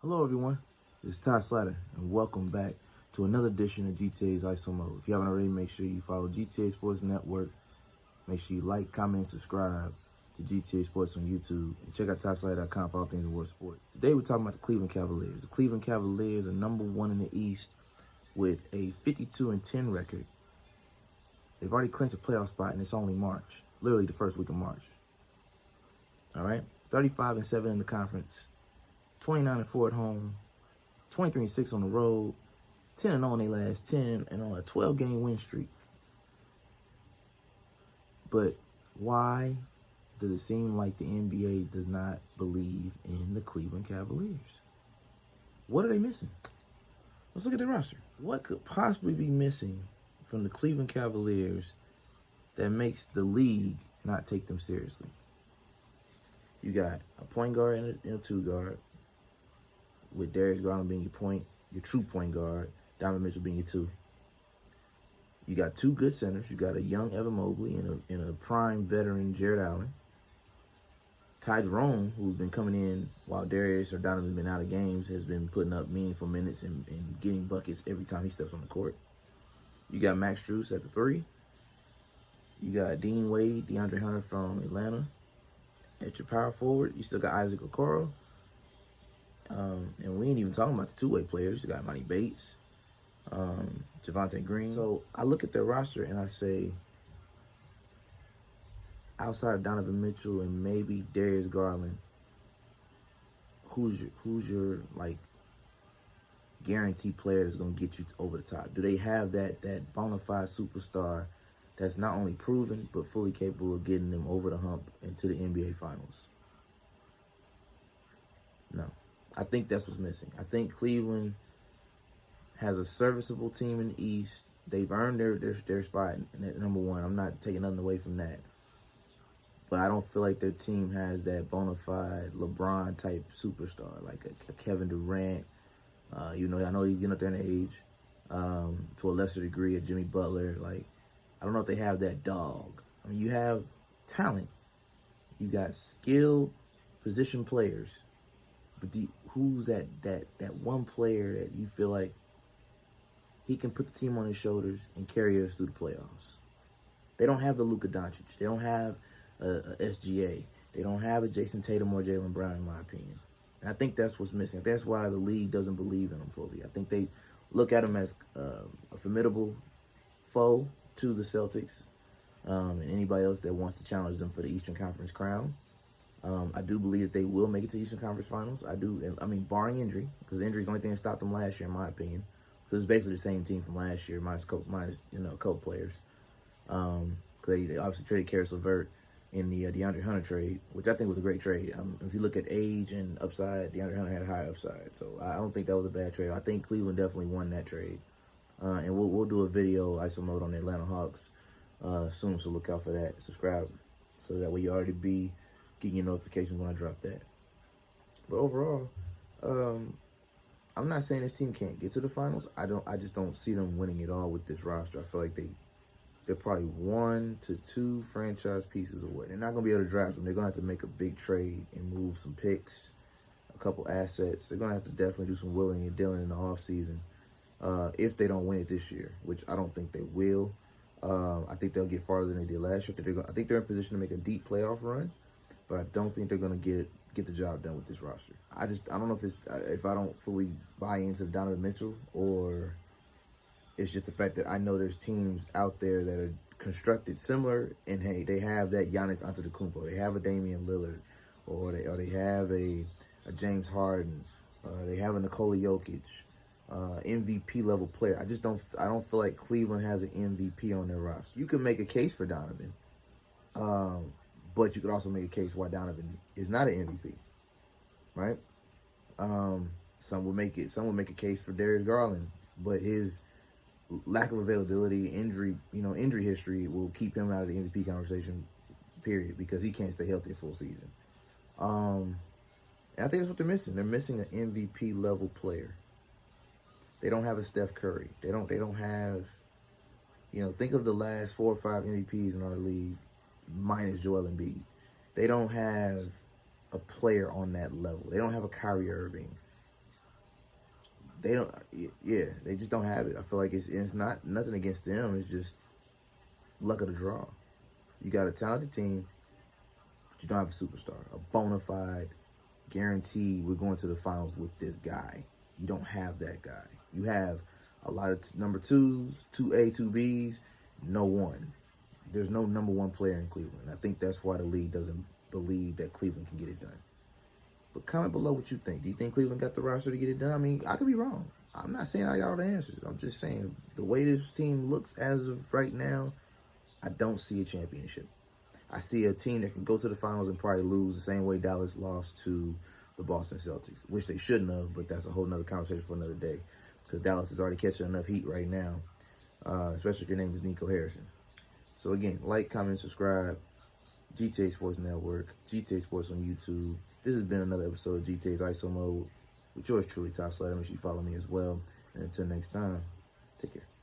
Hello everyone, this is Ty Slatter, and welcome back to another edition of GTA's ISO Mode. If you haven't already, make sure you follow GTA Sports Network. Make sure you like, comment, and subscribe to GTA Sports on YouTube. And check out TySlatter.com for all things in world sports. Today we're talking about the Cleveland Cavaliers. The Cleveland Cavaliers are #1 in the East with a 52-10 record. They've already clinched a playoff spot, and it's only March, literally the first week of March. All right, 35-7 in the conference, 29-4 at home, 23-6 on the road, 10-0 in their last 10, and on a 12-game win streak. But why does it seem like the NBA does not believe in the Cleveland Cavaliers? What are they missing? Let's look at their roster. What could possibly be missing from the Cleveland Cavaliers that makes the league not take them seriously? You got a point guard and a two guard, with Darius Garland being your true point guard, Donovan Mitchell being your two. You got two good centers. You got a young Evan Mobley and a prime veteran Jared Allen. Ty Jerome, who's been coming in while Darius or Donovan's been out of games, has been putting up meaningful minutes and getting buckets every time he steps on the court. You got Max Strus at the three. You got Dean Wade, DeAndre Hunter from Atlanta at your power forward. You still got Isaac Okoro. And we ain't even talking about the two-way players. You got Monty Bates, Javonte Green. So I look at their roster and I say, outside of Donovan Mitchell and maybe Darius Garland, who's your like guaranteed player that's gonna get you over the top? Do they have that bona fide superstar that's not only proven but fully capable of getting them over the hump into the NBA Finals? No. I think that's what's missing. I think Cleveland has a serviceable team in the East. They've earned their spot at #1. I'm not taking nothing away from that. But I don't feel like their team has that bona fide LeBron-type superstar, like a Kevin Durant. I know he's getting up there in age. To a lesser degree, a Jimmy Butler. Like, I don't know if they have that dog. I mean, you have talent. You got skilled position players. But who's that one player that you feel like he can put the team on his shoulders and carry us through the playoffs? They don't have the Luka Doncic. They don't have a SGA. They don't have a Jason Tatum or Jaylen Brown, in my opinion. And I think that's what's missing. That's why the league doesn't believe in them fully. I think they look at them as a formidable foe to the Celtics and anybody else that wants to challenge them for the Eastern Conference crown. I do believe that they will make it to the Eastern Conference Finals. I do. I mean, barring injury, because injury is the only thing that stopped them last year, in my opinion. Because it's basically the same team from last year, minus a couple players. Because they obviously traded Karis LeVert in the DeAndre Hunter trade, which I think was a great trade. If you look at age and upside, DeAndre Hunter had a high upside, so I don't think that was a bad trade. I think Cleveland definitely won that trade, and we'll do a video ISO mode on the Atlanta Hawks soon. So look out for that. Subscribe so that way you already be getting your notifications when I drop that. But overall, I'm not saying this team can't get to the finals. I just don't see them winning it all with this roster. I feel like they're probably 1 to 2 franchise pieces away. They're not gonna be able to draft them. They're gonna have to make a big trade and move some picks, a couple assets. They're gonna have to definitely do some willing and dealing in the offseason if they don't win it this year, which I don't think they will. I think they'll get farther than they did last year. I think they're in position to make a deep playoff run, but I don't think they're gonna get the job done with this roster. I don't know if I don't fully buy into Donovan Mitchell, or it's just the fact that I know there's teams out there that are constructed similar, and hey, they have that Giannis Antetokounmpo, they have a Damian Lillard, or they have a James Harden, they have a Nikola Jokic, MVP level player. I don't feel like Cleveland has an MVP on their roster. You can make a case for Donovan. But you could also make a case why Donovan is not an MVP, right? Some would make a case for Darius Garland, but his lack of availability, injury history will keep him out of the MVP conversation, period, because he can't stay healthy a full season. And I think that's what they're missing. They're missing an MVP level player. They don't have a Steph Curry. They don't have, think of the last 4 or 5 MVPs in our league, minus Joel Embiid. They don't have a player on that level. They don't have a Kyrie Irving. they don't. Yeah, they just don't have it. I feel like it's not nothing against them. It's just luck of the draw. You got a talented team, but you don't have a superstar, a bona fide, guaranteed we're going to the finals with this guy. You don't have that guy. You have a lot of number twos, 2A, 2Bs, no one. There's no number one player in Cleveland. I think that's why the league doesn't believe that Cleveland can get it done. But comment below what you think. Do you think Cleveland got the roster to get it done? I mean, I could be wrong. I'm not saying I got all the answers. I'm just saying the way this team looks as of right now, I don't see a championship. I see a team that can go to the finals and probably lose the same way Dallas lost to the Boston Celtics, which they shouldn't have, but that's a whole nother conversation for another day because Dallas is already catching enough heat right now, especially if your name is Nico Harrison. So again, like, comment, subscribe. GTA Sports Network, GTA Sports on YouTube. This has been another episode of GTA's ISO Mode with yours truly, Top Slider. Make sure you follow me as well. And until next time, take care.